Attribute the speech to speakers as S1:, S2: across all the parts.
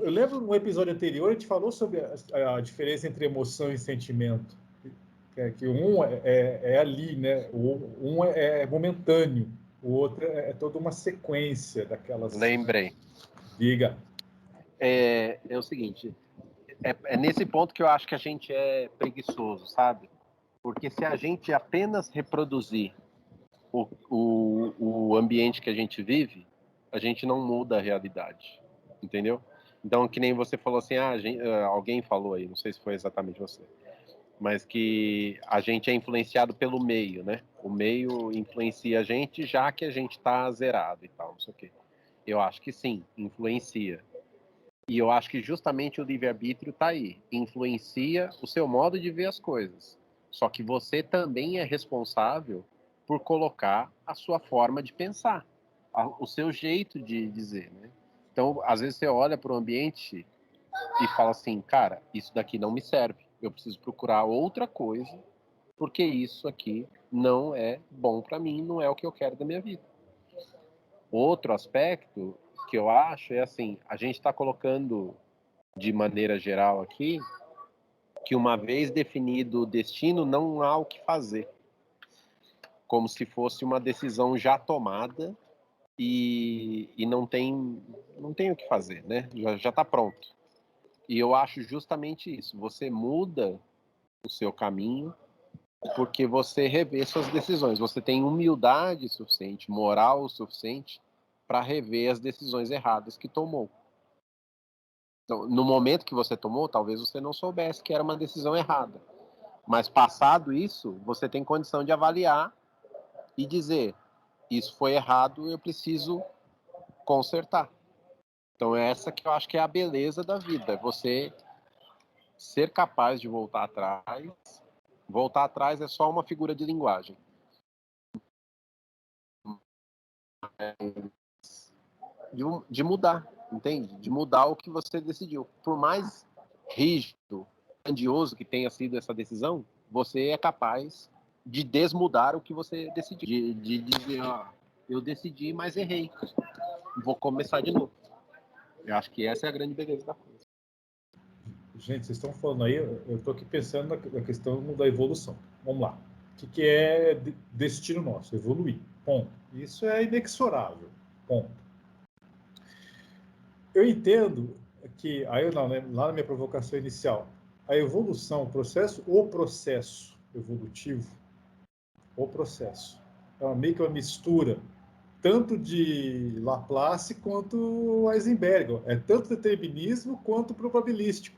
S1: eu lembro no episódio anterior, a gente falou sobre a diferença entre emoção e sentimento. Que um é ali, né? Um é momentâneo, o outro é toda uma sequência daquelas...
S2: Lembrei.
S1: Diga.
S2: É o seguinte, é nesse ponto que eu acho que a gente é preguiçoso, sabe? Porque se a gente apenas reproduzir o ambiente que a gente vive, a gente não muda a realidade, entendeu? Então, que nem você falou assim, alguém falou aí, não sei se foi exatamente você, mas que a gente é influenciado pelo meio, né? O meio influencia a gente já que a gente tá zerado e tal, não sei o quê. Eu acho que sim, influencia. E eu acho que justamente o livre-arbítrio tá aí, influencia o seu modo de ver as coisas. Só que você também é responsável por colocar a sua forma de pensar, o seu jeito de dizer, né? Então, às vezes você olha para o ambiente e fala assim, cara, isso daqui não me serve. Eu preciso procurar outra coisa, porque isso aqui não é bom para mim, não é o que eu quero da minha vida. Outro aspecto que eu acho é assim, a gente está colocando de maneira geral aqui, que uma vez definido o destino, não há o que fazer. Como se fosse uma decisão já tomada e não tem o que fazer, né? Já está pronto. E eu acho justamente isso. Você muda o seu caminho porque você revê suas decisões. Você tem humildade suficiente, moral suficiente para rever as decisões erradas que tomou. Então, no momento que você tomou, talvez você não soubesse que era uma decisão errada. Mas passado isso, você tem condição de avaliar e dizer, isso foi errado, eu preciso consertar. Então é essa que eu acho que é a beleza da vida, é você ser capaz de voltar atrás. Voltar atrás é só uma figura de linguagem. De mudar, entende? De mudar o que você decidiu. Por mais rígido, grandioso que tenha sido essa decisão, você é capaz de desmudar o que você decidiu. De dizer, ó, eu decidi, mas errei. Vou começar de novo. Eu acho que essa é a grande beleza da coisa.
S1: Gente, vocês estão falando aí, eu estou aqui pensando na questão da evolução. Vamos lá. O que é destino nosso? Evoluir. Ponto. Isso é inexorável. Ponto. Eu entendo que, aí lá na minha provocação inicial, a evolução, o processo evolutivo, o processo, é meio que uma mistura tanto de Laplace quanto Heisenberg. É tanto determinismo quanto probabilístico.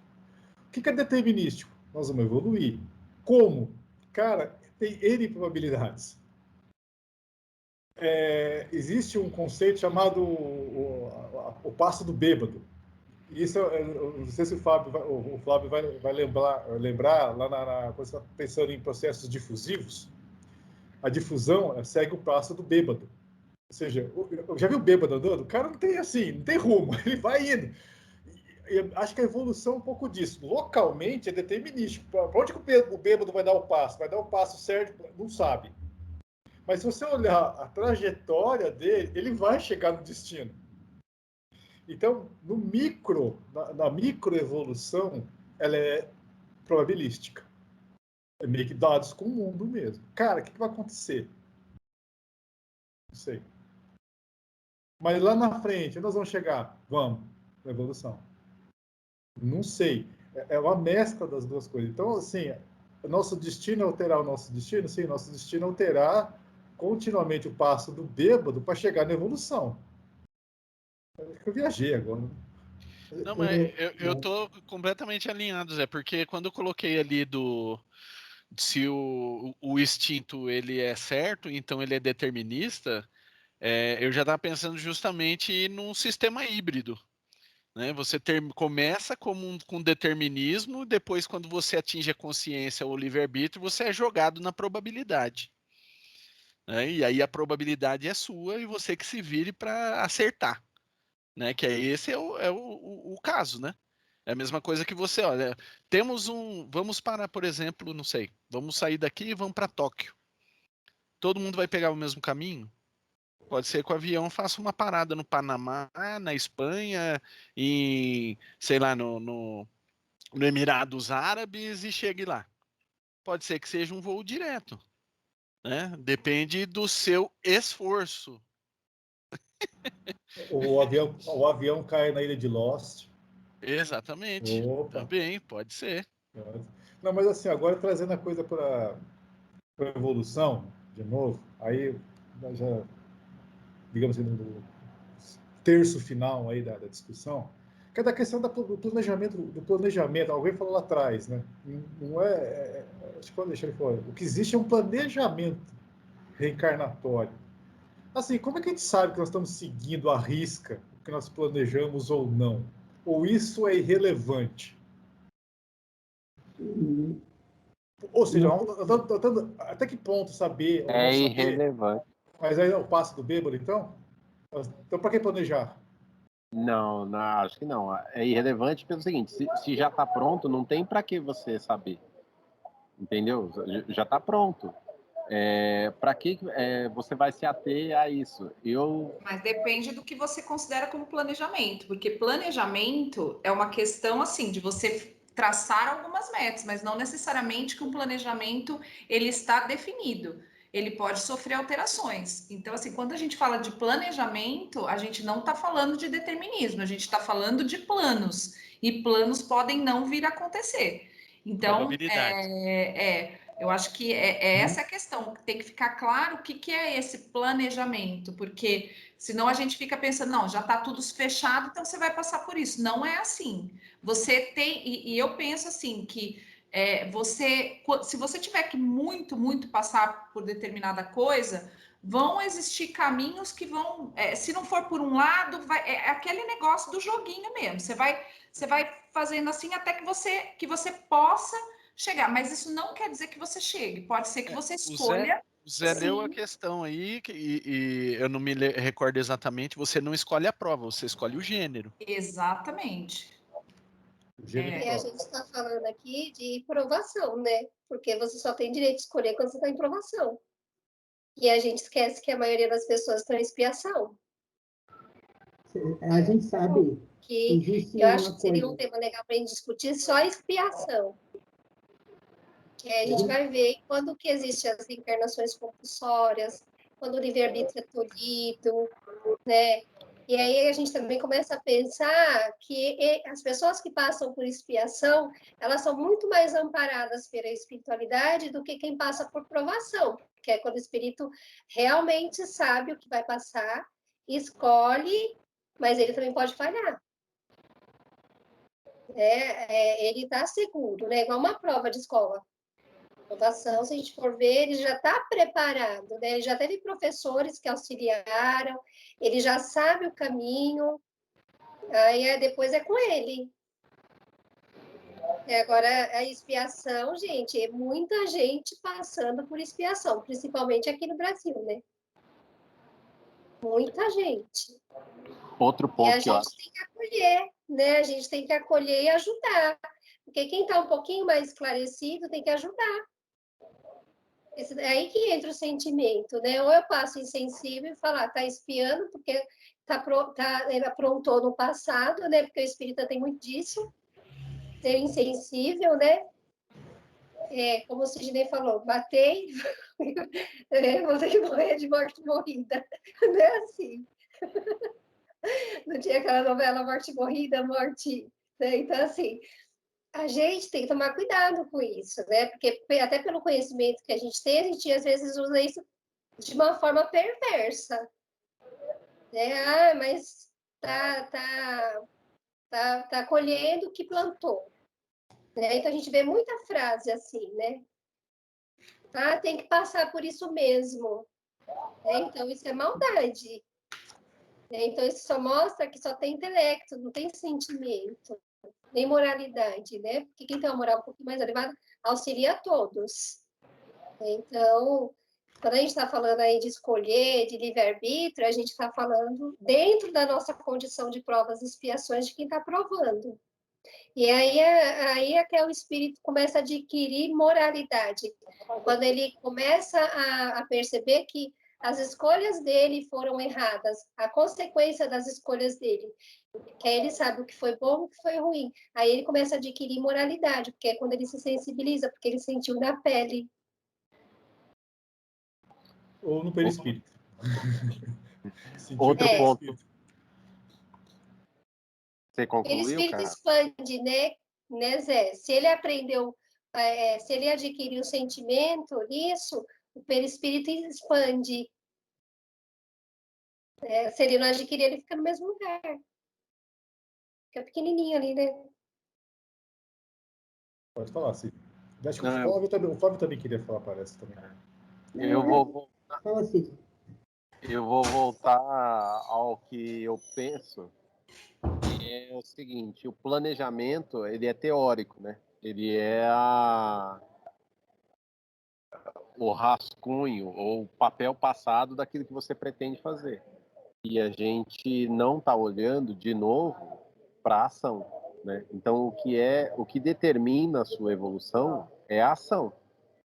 S1: O que é determinístico? Nós vamos evoluir. Como? Cara, tem N probabilidades. Existe um conceito chamado o passo do bêbado. Isso, eu não sei se o Flávio vai lembrar lá quando você está pensando em processos difusivos, a difusão segue o passo do bêbado. Ou seja, já viu o bêbado andando? O cara não tem assim, não tem rumo, ele vai indo. E acho que a evolução é um pouco disso. Localmente é determinístico. Para onde que o bêbado vai dar o passo? Vai dar o passo certo? Não sabe. Mas se você olhar a trajetória dele, ele vai chegar no destino. Então, na microevolução, ela é probabilística. É meio que dados com o mundo mesmo. Cara, o que vai acontecer? Não sei. Mas lá na frente, nós vamos chegar? Vamos, na evolução. Não sei. É uma mescla das duas coisas. Então, assim, nosso destino é alterar o nosso destino? Sim, nosso destino é alterar continuamente o passo do bêbado para chegar na evolução. Acho que eu viajei agora.
S3: Não, mas eu tô completamente alinhado, Zé, porque quando eu coloquei ali se o instinto ele é certo, então ele é determinista, eu já estava pensando justamente num sistema híbrido. Né? Você começa com determinismo, depois, quando você atinge a consciência ou o livre-arbítrio, você é jogado na probabilidade. Né? E aí a probabilidade é sua e você que se vire para acertar. Né? Que esse é o caso, né? É a mesma coisa que você, olha, vamos para, por exemplo, não sei, vamos sair daqui e vamos para Tóquio. Todo mundo vai pegar o mesmo caminho? Pode ser que o avião faça uma parada no Panamá, na Espanha, sei lá, no Emirados Árabes e chegue lá. Pode ser que seja um voo direto, né? Depende do seu esforço.
S1: O avião cai na ilha de Lost.
S3: Exatamente.
S1: Opa.
S3: Também pode ser.
S1: Não, mas assim, agora trazendo a coisa para a evolução, de novo, aí já, digamos assim, no terço final aí da discussão, que é da questão do planejamento. Alguém falou lá atrás, né? Não acho que pode deixar ele fora. O que existe é um planejamento reencarnatório. Assim, como é que a gente sabe que nós estamos seguindo à risca o que nós planejamos ou não? Ou isso é irrelevante? Ou seja, até que ponto saber ou não
S2: É
S1: saber?
S2: irrelevante.
S1: Mas aí é o passo do bêbado, então? Então, para que planejar?
S2: Não, não, acho que não. É irrelevante pelo seguinte: se já está pronto, não tem para que você saber. Entendeu? Já está pronto. Para que você vai se ater a isso?
S4: Mas depende do que você considera como planejamento, porque planejamento é uma questão assim de você traçar algumas metas, mas não necessariamente que um planejamento ele está definido. Ele pode sofrer alterações. Então, assim, quando a gente fala de planejamento, a gente não está falando de determinismo, a gente está falando de planos. E planos podem não vir a acontecer. Então, eu acho que é essa a questão. Tem que ficar claro o que é esse planejamento, porque senão a gente fica pensando, não, já está tudo fechado, então você vai passar por isso. Não é assim. Você tem, e eu penso assim, que se você tiver que muito passar por determinada coisa, vão existir caminhos que vão, se não for por um lado, é aquele negócio do joguinho mesmo. Você vai fazendo assim até que você possa chegar, mas isso não quer dizer que você chegue. Pode ser que você escolha.
S3: O Zé leu a questão aí, e eu não me recordo exatamente, você não escolhe a prova, você escolhe o gênero.
S4: Exatamente.
S5: E a gente está falando aqui de provação, né? Porque você só tem direito de escolher quando você está em provação. E a gente esquece que a maioria das pessoas está em expiação.
S6: A gente sabe
S5: que eu acho que seria um tema legal para a gente discutir só a expiação. Que a gente vai ver quando que existem as reencarnações compulsórias, quando o livre-arbítrio é tolhido, né? E aí a gente também começa a pensar que as pessoas que passam por expiação, elas são muito mais amparadas pela espiritualidade do que quem passa por provação, que é quando o espírito realmente sabe o que vai passar, escolhe, mas ele também pode falhar. Ele está seguro, né? Igual uma prova de escola. Provação, se a gente for ver, ele já está preparado, né? Ele já teve professores que auxiliaram, ele já sabe o caminho, aí depois é com ele. Agora, a expiação, gente, é muita gente passando por expiação, principalmente aqui no Brasil, né? Muita gente.
S2: Outro ponto
S5: e a gente tem que acolher, né? A gente tem que acolher e ajudar. Porque quem está um pouquinho mais esclarecido tem que ajudar. É aí que entra o sentimento, né? Ou eu passo insensível e falar, tá espiando porque aprontou no passado, né? Porque o espírita tem muito disso, ser insensível, né? Como o Sidney falou, batei, vou ter que morrer de morte morrida. Não é assim. Não tinha aquela novela Morte Morrida, Morte... Né? Então, assim, a gente tem que tomar cuidado com isso, né? Porque até pelo conhecimento que a gente às vezes usa isso de uma forma perversa. Né? Mas tá colhendo o que plantou. Né? Então a gente vê muita frase assim, né? Tem que passar por isso mesmo. Então isso é maldade. Então isso só mostra que só tem intelecto, não tem sentimento. Nem moralidade, né? Porque quem tem uma moral um pouquinho mais elevada auxilia a todos. Então, quando a gente está falando aí de escolher, de livre-arbítrio, a gente está falando dentro da nossa condição de provas e expiações de quem está provando. E aí é que o espírito começa a adquirir moralidade. Quando ele começa a perceber que as escolhas dele foram erradas, a consequência das escolhas dele, que aí ele sabe o que foi bom, o que foi ruim. Aí ele começa a adquirir moralidade, porque é quando ele se sensibiliza, porque ele sentiu na pele.
S1: Ou no perispírito.
S2: Outro ponto. Você
S5: O
S2: concluiu,
S5: perispírito
S2: cara?
S5: expande, né, Zé? Se ele aprendeu, se ele adquiriu sentimento nisso, o perispírito expande. Se ele não adquirir, ele fica no mesmo lugar. Fica pequenininho ali, né?
S1: Pode falar, sim. Acho que
S2: Não,
S1: o Flávio também queria falar, parece também.
S2: Eu vou
S6: Fala assim.
S2: voltar ao que eu penso, que é o seguinte: o planejamento ele é teórico, né? Ele é o rascunho ou o papel passado daquilo que você pretende fazer. E a gente não está olhando de novo para a ação, né? Então o que determina a sua evolução é a ação.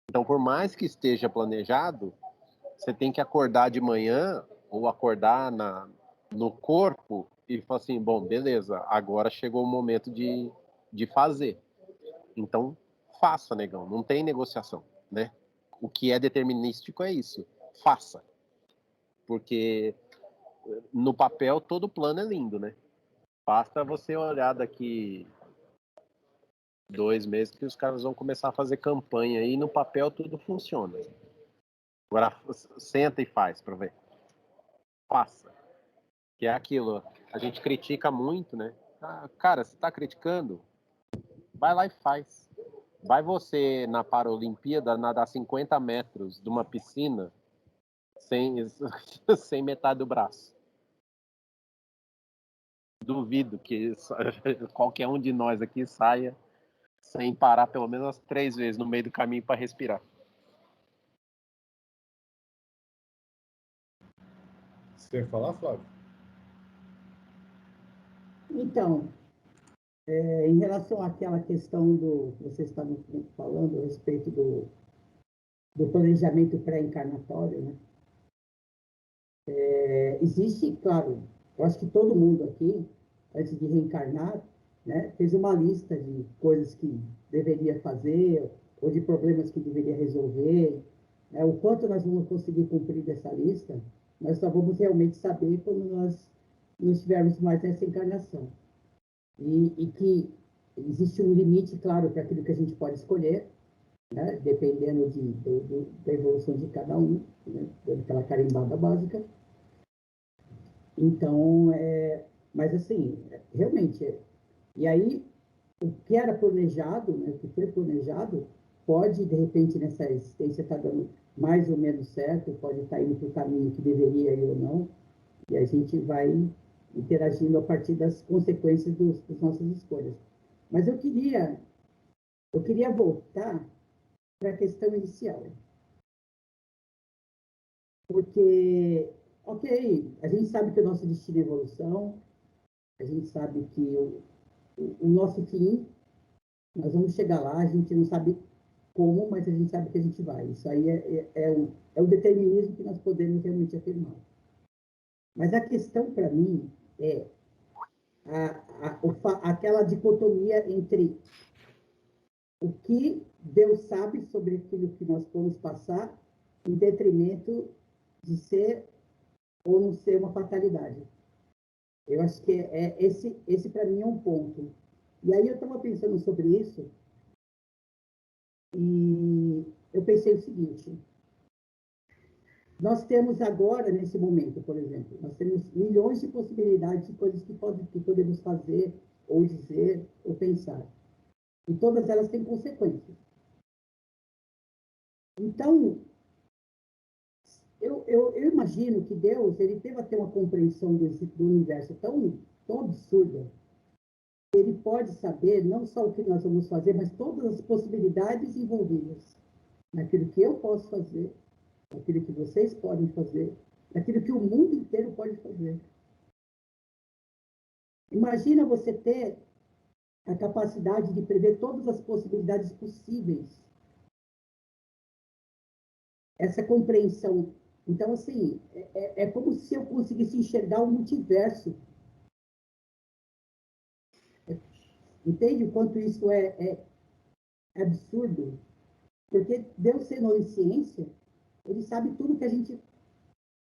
S2: Então, por mais que esteja planejado, você tem que acordar de manhã ou acordar no corpo e falar assim, bom, beleza, agora chegou o momento de fazer. Então, faça, negão, não tem negociação, né? O que é determinístico é isso, faça. Porque no papel todo plano é lindo, né? Basta você olhar daqui 2 meses que os caras vão começar a fazer campanha aí, no papel tudo funciona. Agora senta e faz para ver. Faça. Que é aquilo, a gente critica muito, né? Cara, você tá criticando? Vai lá e faz. Vai você na Paralimpíada nadar 50 metros de uma piscina sem metade do braço. Duvido que qualquer um de nós aqui saia sem parar pelo menos umas 3 vezes no meio do caminho para respirar.
S1: Você quer falar, Flávio?
S6: Então, em relação àquela questão do que vocês estavam falando a respeito do planejamento pré-encarnatório, né? Existe, claro, eu acho que todo mundo aqui, antes de reencarnar, né, fez uma lista de coisas que deveria fazer ou de problemas que deveria resolver. Né? O quanto nós vamos conseguir cumprir dessa lista, nós só vamos realmente saber quando nós não estivermos mais nessa encarnação. E que existe um limite, claro, para aquilo que a gente pode escolher, né, dependendo da evolução de cada um, né, dando aquela carimbada básica. Então, mas assim, realmente, e aí, o que era planejado, né, o que foi planejado, pode, de repente, nessa existência estar dando mais ou menos certo, pode estar indo para o caminho que deveria ir ou não, e a gente vai interagindo a partir das consequências das nossas escolhas. Mas eu queria voltar para a questão inicial. Porque, ok, a gente sabe que o nosso destino é evolução, a gente sabe que o nosso fim, nós vamos chegar lá, a gente não sabe como, mas a gente sabe que a gente vai. Isso aí é o determinismo que nós podemos realmente afirmar. Mas a questão, para mim, é aquela dicotomia entre o que Deus sabe sobre aquilo que nós vamos passar, em detrimento de ser ou não ser uma fatalidade. Eu acho que esse para mim é um ponto. E aí eu estava pensando sobre isso e eu pensei o seguinte: nós temos agora, nesse momento, por exemplo, nós temos milhões de possibilidades de coisas que podemos fazer, ou dizer, ou pensar. E todas elas têm consequências. Então, eu imagino que Deus ele deva ter uma compreensão do universo tão absurda. Ele pode saber não só o que nós vamos fazer, mas todas as possibilidades envolvidas naquilo que eu posso fazer, naquilo que vocês podem fazer, naquilo que o mundo inteiro pode fazer. Imagina você ter a capacidade de prever todas as possibilidades possíveis. Essa compreensão Então, assim, é como se eu conseguisse enxergar o multiverso. Entende o quanto isso é absurdo? Porque Deus, sendo onisciência, ele sabe tudo que a gente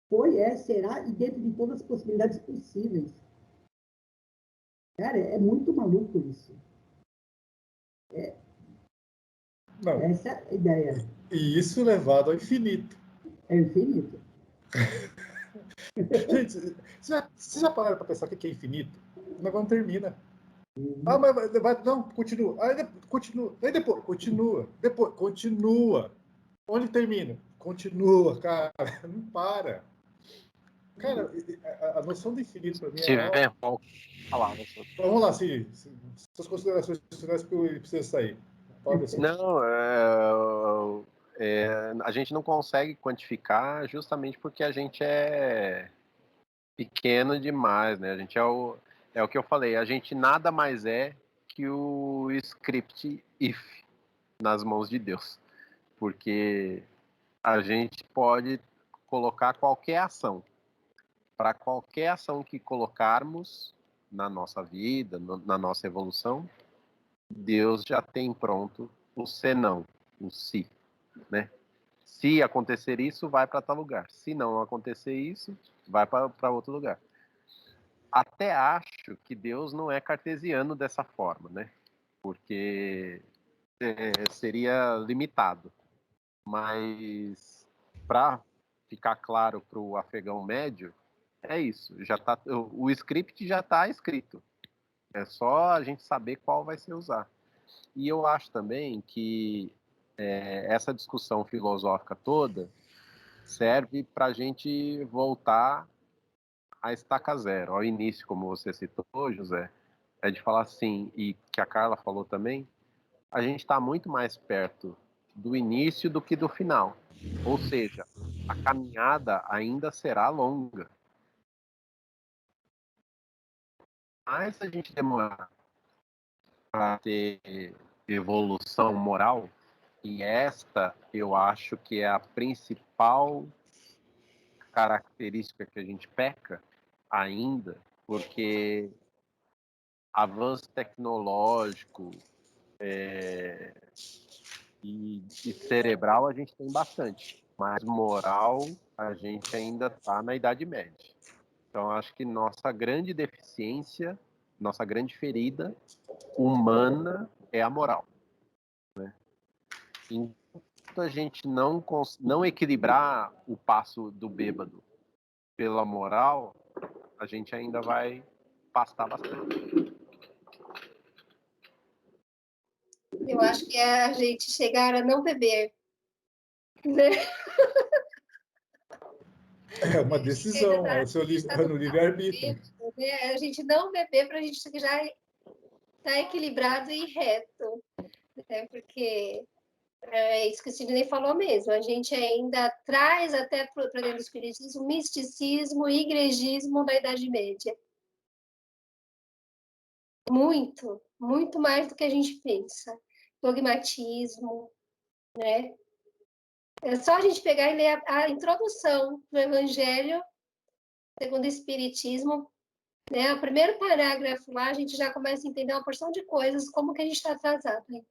S6: foi, será, e dentro de todas as possibilidades possíveis. Cara, é muito maluco isso.
S1: Não,
S6: Essa é a ideia.
S1: e isso levado ao infinito.
S6: É infinito.
S1: Gente, vocês já pararam para pensar o que é infinito? O negócio não termina. Ah, mas não, continua. Aí continua. Aí depois, continua. Depois, continua. Onde termina? Continua, cara. Não para. Cara, a noção do infinito para mim
S2: Se
S1: é.
S2: tiver palavra.
S1: Vamos lá, Cid. Suas considerações finais, porque eu preciso sair.
S2: Não, a gente não consegue quantificar justamente porque a gente é pequeno demais, né? A gente é o que eu falei, a gente nada mais é que o script if nas mãos de Deus. Porque a gente pode colocar qualquer ação. Para qualquer ação que colocarmos na nossa vida, na nossa evolução, Deus já tem pronto o senão, o se, né? Se acontecer isso, vai para tal lugar. Se não acontecer isso, vai para outro lugar. Até acho que Deus não é cartesiano dessa forma, né? Porque seria limitado. Mas para ficar claro para o afegão médio, é isso. Já tá, o script já está escrito. É só a gente saber qual vai ser usar. E eu acho também que essa discussão filosófica toda serve para a gente voltar à estaca zero, ao início, como você citou, José, é de falar assim, e que a Carla falou também, a gente está muito mais perto do início do que do final. Ou seja, a caminhada ainda será longa. Mas a gente demorar para ter evolução moral, e esta eu acho que é a principal característica que a gente peca ainda, porque avanço tecnológico e cerebral a gente tem bastante, mas moral a gente ainda está na Idade Média. Então acho que nossa grande deficiência, nossa grande ferida humana é a moral, né? Enquanto a gente não equilibrar o passo do bêbado pela moral, a gente ainda vai pastar bastante.
S5: Eu acho que é a gente chegar a não beber, né?
S1: É uma decisão, é o seu livre-arbítrio.
S5: Né? A gente não beber para a gente já estar equilibrado e reto, né? Porque é isso que o Sidney falou mesmo, a gente ainda traz até para dentro do espiritismo misticismo e igrejismo da Idade Média. Muito, muito mais do que a gente pensa. Dogmatismo, né? É só a gente pegar e ler a introdução do Evangelho segundo o Espiritismo, né? O primeiro parágrafo lá, a gente já começa a entender uma porção de coisas, como que a gente está atrasado. Né?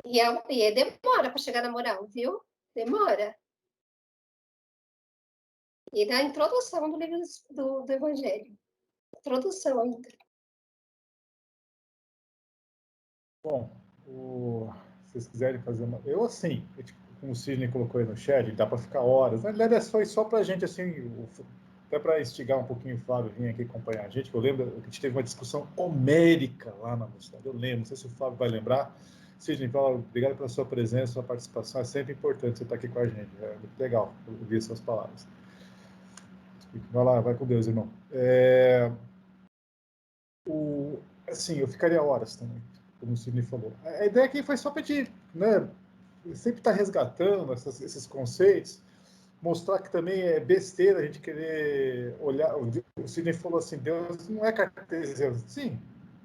S5: E demora para chegar na moral, viu? Demora. E da introdução do livro do Evangelho. Introdução ainda.
S1: Bom, se vocês quiserem fazer uma. Eu, assim, como o Sidney colocou aí no chat, dá para ficar horas. Na verdade, foi só para a gente, assim, até para instigar um pouquinho o Flávio vir aqui acompanhar a gente, que eu lembro que a gente teve uma discussão homérica lá na mocidade. Eu lembro, não sei se o Flávio vai lembrar. Sidney, obrigado pela sua presença, sua participação. É sempre importante você estar aqui com a gente. É muito legal ouvir suas palavras. Vai lá, vai com Deus, irmão. Assim, eu ficaria horas também, como o Sidney falou. A ideia aqui foi só pedir, né? Sempre estar resgatando esses conceitos, mostrar que também é besteira a gente querer olhar. O Sidney falou assim: Deus não é cartesiano. Sim,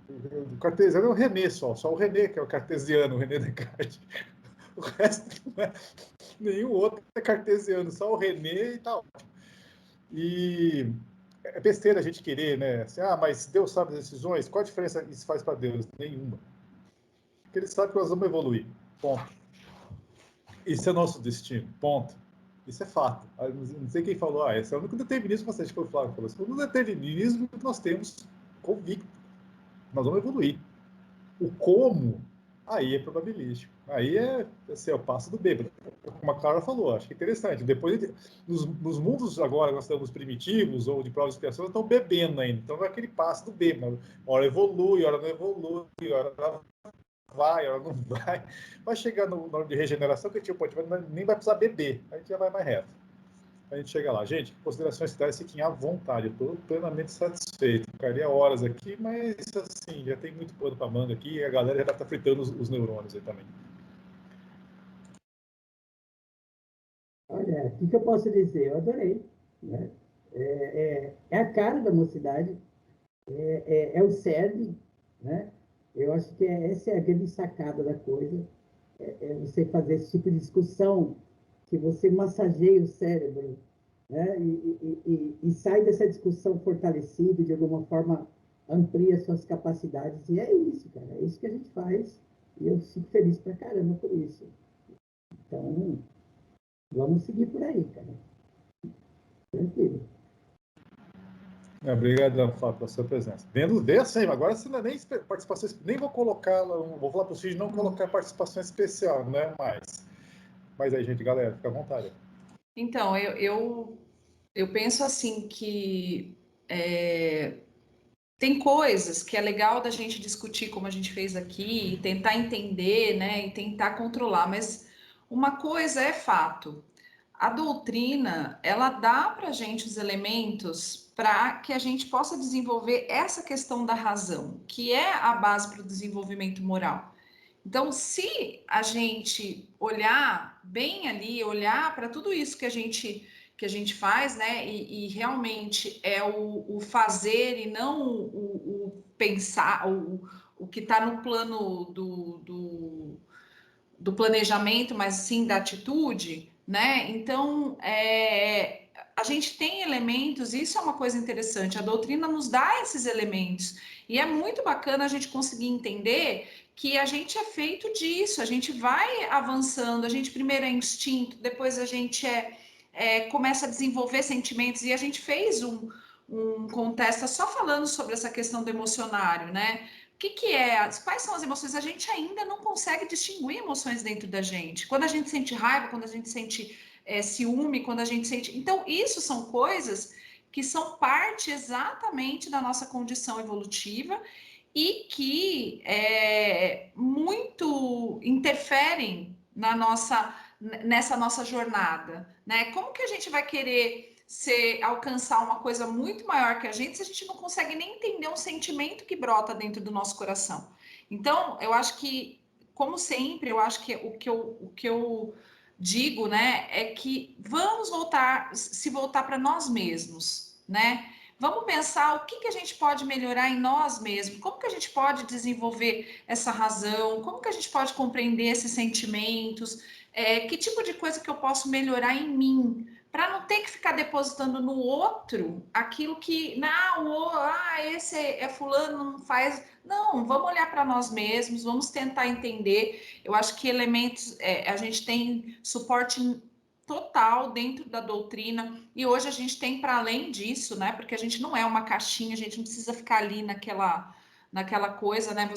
S1: o cartesiano é o René só o René que é o cartesiano, o René Descartes. O resto não é, nenhum outro é cartesiano, só o René e tal. E é besteira a gente querer, né? Assim, mas Deus sabe as decisões. Qual a diferença isso faz para Deus? Nenhuma. Porque Ele sabe que nós vamos evoluir. Ponto. Isso é nosso destino. Ponto. Isso é fato. Não sei quem falou, esse é o único determinismo que o Flávio falou. Esse é o único determinismo que nós temos convicto. Nós vamos evoluir. O como, aí é probabilístico. Aí é o passo do bêbado. Como a Clara falou, acho que é interessante. Depois, nos mundos agora, nós estamos primitivos ou de provas de expiação, estão bebendo ainda. Então, é aquele passo do bêbado. Hora evolui, hora não evolui, hora vai, hora não vai. Vai chegar no nome de regeneração que a gente nem vai precisar beber. A gente já vai mais reto. A gente chega lá. Gente, considerações finais, fiquem à vontade. Eu estou plenamente satisfeito. Ficaria horas aqui, mas assim, já tem muito pano para manga aqui e a galera já está fritando os neurônios aí também.
S6: Olha, o que eu posso dizer? Eu adorei. Né? É a cara da mocidade, é o cerne, né? Eu acho que essa é a grande sacada da coisa, é você fazer esse tipo de discussão que você massageia o cérebro, né? E sai dessa discussão fortalecido, de alguma forma amplia suas capacidades, e é isso, cara, é isso que a gente faz, e eu fico feliz pra caramba por isso. Então, vamos seguir por aí, cara. Tranquilo.
S1: Obrigado, Fábio, pela sua presença. Veio assim, agora você não é nem participação, nem vou colocar, vou falar para os filhos não colocar participação especial, não é mais. Mas aí, gente, galera, fica à vontade.
S4: Então, eu penso assim que tem coisas que é legal da gente discutir como a gente fez aqui, e tentar entender, né, e tentar controlar, mas uma coisa é fato. A doutrina, ela dá para a gente os elementos para que a gente possa desenvolver essa questão da razão, que é a base para o desenvolvimento moral. Então, se a gente olhar bem ali, olhar para tudo isso que a gente faz, né, e realmente é o fazer e não o pensar, o que está no plano do planejamento, mas sim da atitude, né? Então, a gente tem elementos, isso é uma coisa interessante, a doutrina nos dá esses elementos, e é muito bacana a gente conseguir entender que a gente é feito disso, a gente vai avançando, a gente primeiro é instinto, depois a gente começa a desenvolver sentimentos, e a gente fez um contesta só falando sobre essa questão do emocionário, né? Quais são as emoções? A gente ainda não consegue distinguir emoções dentro da gente. Quando a gente sente raiva, quando a gente sente ciúme, quando a gente sente... Então, isso são coisas que são parte exatamente da nossa condição evolutiva e que muito interferem nessa nossa jornada, né? Como que a gente vai querer alcançar uma coisa muito maior que a gente se a gente não consegue nem entender um sentimento que brota dentro do nosso coração? Então, eu acho que, como sempre, eu acho que o que eu digo, né, é que vamos se voltar para nós mesmos, né? Vamos pensar o que a gente pode melhorar em nós mesmos, como que a gente pode desenvolver essa razão, como que a gente pode compreender esses sentimentos, que tipo de coisa que eu posso melhorar em mim, para não ter que ficar depositando no outro aquilo que, esse é fulano, não faz. Não, vamos olhar para nós mesmos, vamos tentar entender. Eu acho que elementos, a gente tem suporte total dentro da doutrina, e hoje a gente tem para além disso, né? Porque a gente não é uma caixinha, a gente não precisa ficar ali naquela coisa, né?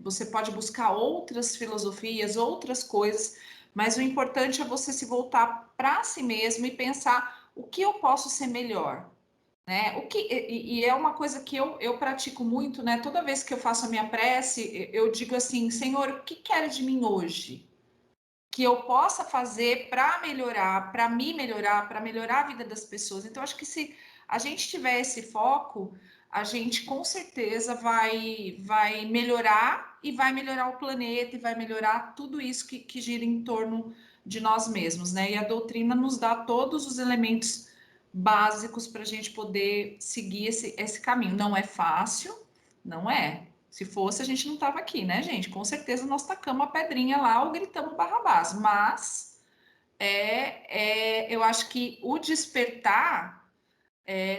S4: Você pode buscar outras filosofias, outras coisas, mas o importante é você se voltar para si mesmo e pensar o que eu posso ser melhor, né? E é uma coisa que eu pratico muito, né? Toda vez que eu faço a minha prece, eu digo assim: Senhor, o que queres de mim hoje? Que eu possa fazer para melhorar, para me melhorar, para melhorar a vida das pessoas. Então, acho que se a gente tiver esse foco, a gente com certeza vai melhorar e vai melhorar o planeta e vai melhorar tudo isso que gira em torno de nós mesmos, né? E a doutrina nos dá todos os elementos básicos para a gente poder seguir esse caminho. Não é fácil, não é. Se fosse, a gente não estava aqui, né, gente? Com certeza nós tacamos a pedrinha lá ou gritamos Barrabás. Mas eu acho que o despertar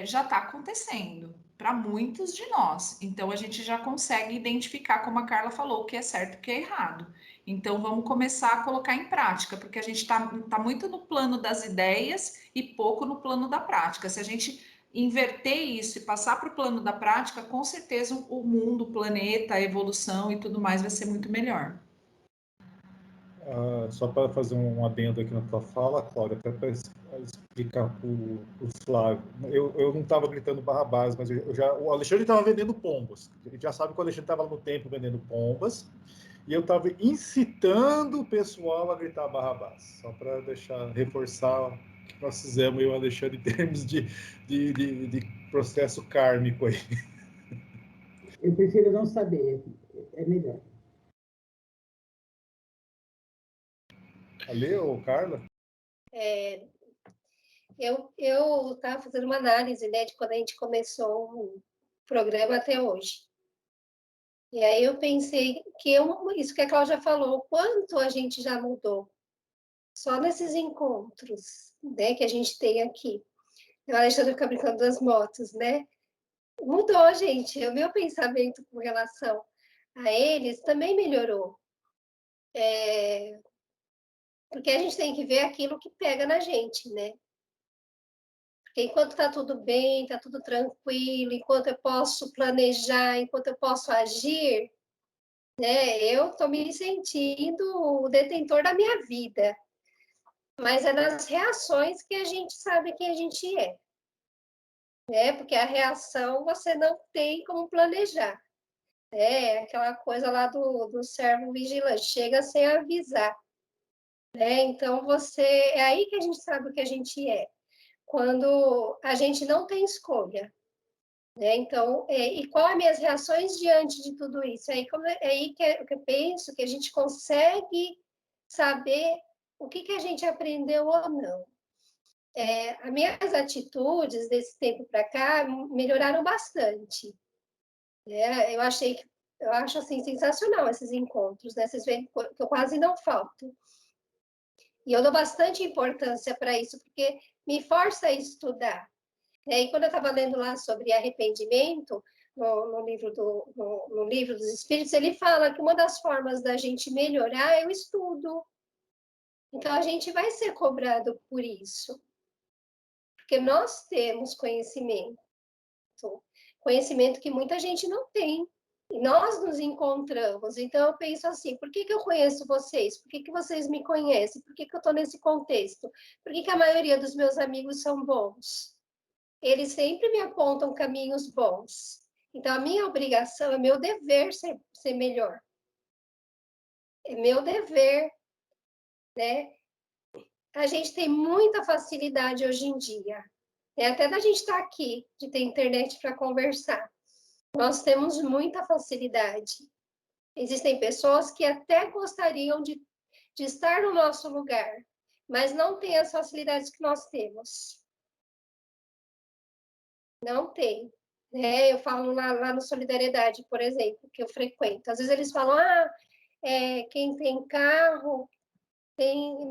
S4: já está acontecendo para muitos de nós. Então a gente já consegue identificar, como a Carla falou, o que é certo e o que é errado. Então vamos começar a colocar em prática, porque a gente está muito no plano das ideias e pouco no plano da prática. Se a gente inverter isso e passar para o plano da prática, com certeza o mundo, o planeta, a evolução e tudo mais vai ser muito melhor.
S1: Só para fazer um adendo aqui na tua fala, Cláudia, até para explicar para o Flávio. Eu não estava gritando Barrabás, mas o Alexandre estava vendendo pombas. A gente já sabe que o Alexandre estava no tempo vendendo pombas, e eu estava incitando o pessoal a gritar Barrabás, só para reforçar o que nós fizemos, eu e o Alexandre, em termos de processo kármico aí.
S6: Eu prefiro não saber, é melhor.
S1: Ale ou Carla?
S5: Eu estava fazendo uma análise, né, de quando a gente começou o programa até hoje. E aí eu pensei que isso que a Cláudia falou, o quanto a gente já mudou. Só nesses encontros, né, que a gente tem aqui. O Alexandre fica brincando das motos, né? Mudou, gente. O meu pensamento com relação a eles também melhorou. Porque a gente tem que ver aquilo que pega na gente, né? Porque enquanto está tudo bem, está tudo tranquilo, enquanto eu posso planejar, enquanto eu posso agir, né? Eu estou me sentindo o detentor da minha vida. Mas é nas reações que a gente sabe quem a gente é. Né? Porque a reação você não tem como planejar. É aquela coisa lá do servo vigilante, chega sem avisar. Né? Então, é aí que a gente sabe o que a gente é. Quando a gente não tem escolha. Né? Então, e qual as minhas reações diante de tudo isso? É aí que eu penso que a gente consegue saber o que a gente aprendeu ou não. As minhas atitudes desse tempo para cá melhoraram bastante. Eu acho assim sensacional esses encontros, né? Vocês veem que eu quase não falto. E eu dou bastante importância para isso, porque me força a estudar. E quando eu estava lendo lá sobre arrependimento, no livro dos Espíritos, ele fala que uma das formas da gente melhorar é o estudo. Então, a gente vai ser cobrado por isso. Porque nós temos conhecimento que muita gente não tem. E nós nos encontramos. Então, eu penso assim, por que eu conheço vocês? Por que vocês me conhecem? Por que eu estou nesse contexto? Por que a maioria dos meus amigos são bons? Eles sempre me apontam caminhos bons. Então, a minha obrigação, é meu dever ser melhor. É meu dever, né? A gente tem muita facilidade hoje em dia. Até da gente estar aqui, de ter internet para conversar. Nós temos muita facilidade. Existem pessoas que até gostariam de estar no nosso lugar, mas não têm as facilidades que nós temos. Não tem. Eu falo lá no Solidariedade, por exemplo, que eu frequento. Às vezes eles falam, quem tem carro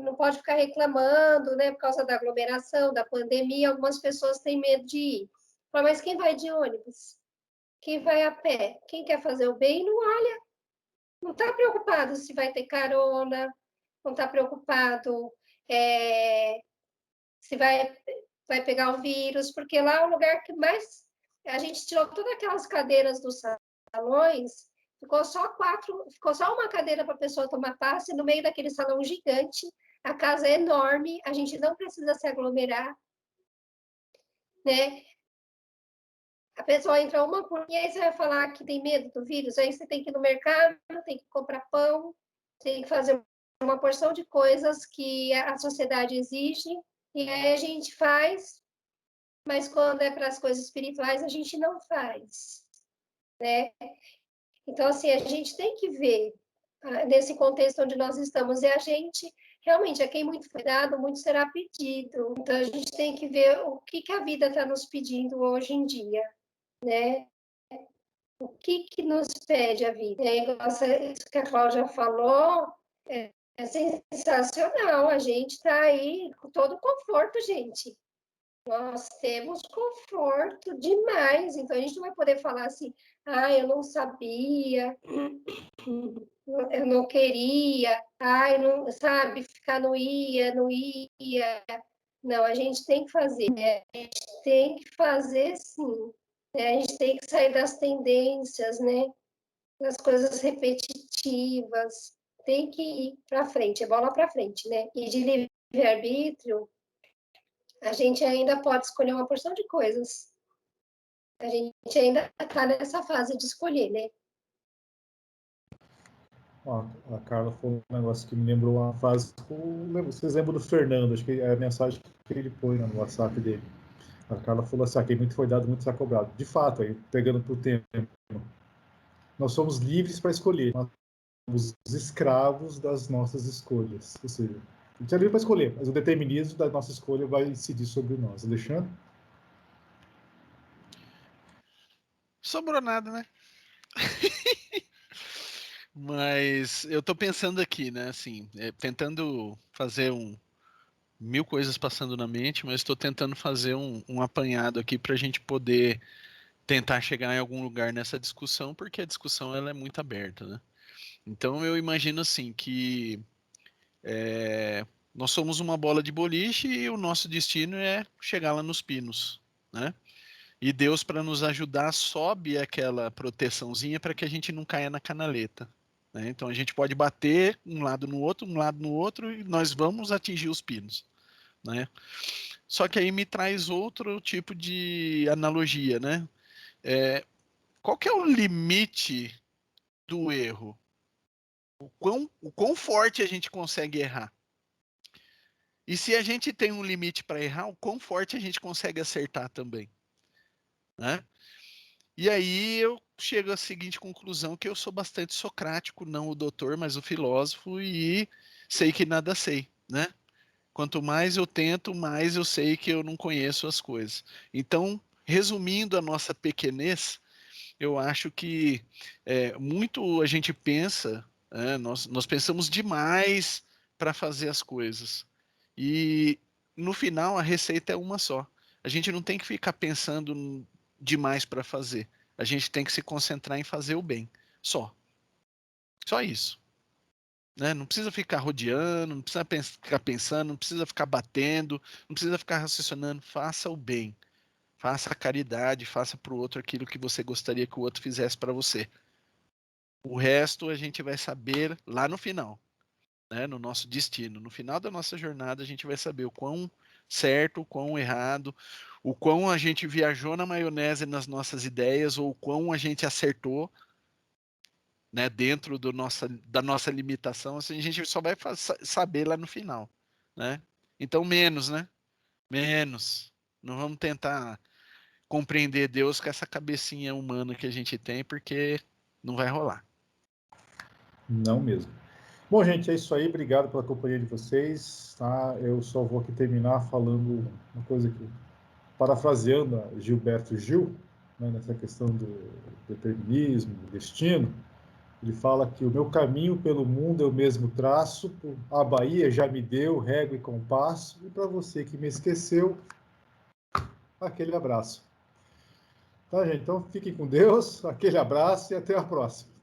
S5: não pode ficar reclamando, né, por causa da aglomeração, da pandemia, algumas pessoas têm medo de ir. Mas quem vai de ônibus? Quem vai a pé? Quem quer fazer o bem não olha. Não está preocupado se vai ter carona, não está preocupado se vai pegar o vírus, porque lá é o lugar que mais... A gente tirou todas aquelas cadeiras dos salões, ficou só uma cadeira para a pessoa tomar passe no meio daquele salão gigante, a casa é enorme, a gente não precisa se aglomerar, né? A pessoa entra uma por e aí você vai falar que tem medo do vírus, aí você tem que ir no mercado, tem que comprar pão, tem que fazer uma porção de coisas que a sociedade exige, e aí a gente faz, mas quando é para as coisas espirituais, a gente não faz, né? Então, assim, a gente tem que ver, nesse contexto onde nós estamos, e a gente, realmente, a quem muito foi dado, muito será pedido. Então, a gente tem que ver o que a vida está nos pedindo hoje em dia, né? O que nos pede a vida? Isso que a Cláudia falou é sensacional. A gente está aí com todo o conforto, gente. Nós temos conforto demais. Então, a gente não vai poder falar assim, eu não sabia, eu não queria, não, sabe, ficar não ia. Não, a gente tem que fazer, a gente tem que fazer sim. A gente tem que sair das tendências, né? Das coisas repetitivas. Tem que ir para frente, é bola para frente, né? E de livre-arbítrio, a gente ainda pode escolher uma porção de coisas. A gente ainda está nessa fase de escolher, né?
S1: A Carla falou um negócio que me lembrou uma frase. Vocês lembram do Fernando? Acho que é a mensagem que ele põe no WhatsApp dele. A Carla falou assim: quem muito foi dado, muito será cobrado. De fato, aí, pegando para o tempo, nós somos livres para escolher. Nós somos escravos das nossas escolhas. Ou seja, a gente é livre para escolher, mas o determinismo da nossa escolha vai incidir sobre nós. Alexandre?
S3: Sobrou nada, né? Mas eu tô pensando aqui, né? Assim, tentando fazer mil coisas passando na mente, mas estou tentando fazer um apanhado aqui para a gente poder tentar chegar em algum lugar nessa discussão, porque a discussão ela é muito aberta, né? Então eu imagino assim que nós somos uma bola de boliche e o nosso destino é chegar lá nos pinos, né? E Deus, para nos ajudar, sobe aquela proteçãozinha para que a gente não caia na canaleta, né? Então a gente pode bater um lado no outro, e nós vamos atingir os pinos, né? Só que aí me traz outro tipo de analogia, né? Qual que é o limite do erro? O quão forte a gente consegue errar? E se a gente tem um limite para errar, o quão forte a gente consegue acertar também, né? E aí eu chego à seguinte conclusão, que eu sou bastante socrático, não o doutor, mas o filósofo, e sei que nada sei, né? Quanto mais eu tento, mais eu sei que eu não conheço as coisas. Então, resumindo a nossa pequenez, eu acho que muito a gente pensa, nós pensamos demais para fazer as coisas. E no final a receita é uma só. A gente não tem que ficar pensando demais para fazer. A gente tem que se concentrar em fazer o bem. Só. Só isso. Né? Não precisa ficar rodeando, não precisa ficar pensando, não precisa ficar batendo, não precisa ficar raciocinando. Faça o bem. Faça a caridade, faça para o outro aquilo que você gostaria que o outro fizesse para você. O resto a gente vai saber lá no final, né? No nosso destino. No final da nossa jornada, a gente vai saber o quão certo, o quão errado, o quão a gente viajou na maionese nas nossas ideias, ou o quão a gente acertou, né, dentro da nossa limitação. Assim, a gente só vai saber lá no final, né? Então, menos, né? Menos. Não vamos tentar compreender Deus com essa cabecinha humana que a gente tem, porque não vai rolar.
S1: Não mesmo. Bom, gente, é isso aí. Obrigado pela companhia de vocês. Tá? Eu só vou aqui terminar falando uma coisa aqui, parafraseando a Gilberto Gil, né, nessa questão do determinismo, do destino. Ele fala que o meu caminho pelo mundo é o mesmo traço, a Bahia já me deu régua e compasso, e para você que me esqueceu, aquele abraço. Tá, gente? Então fiquem com Deus, aquele abraço e até a próxima.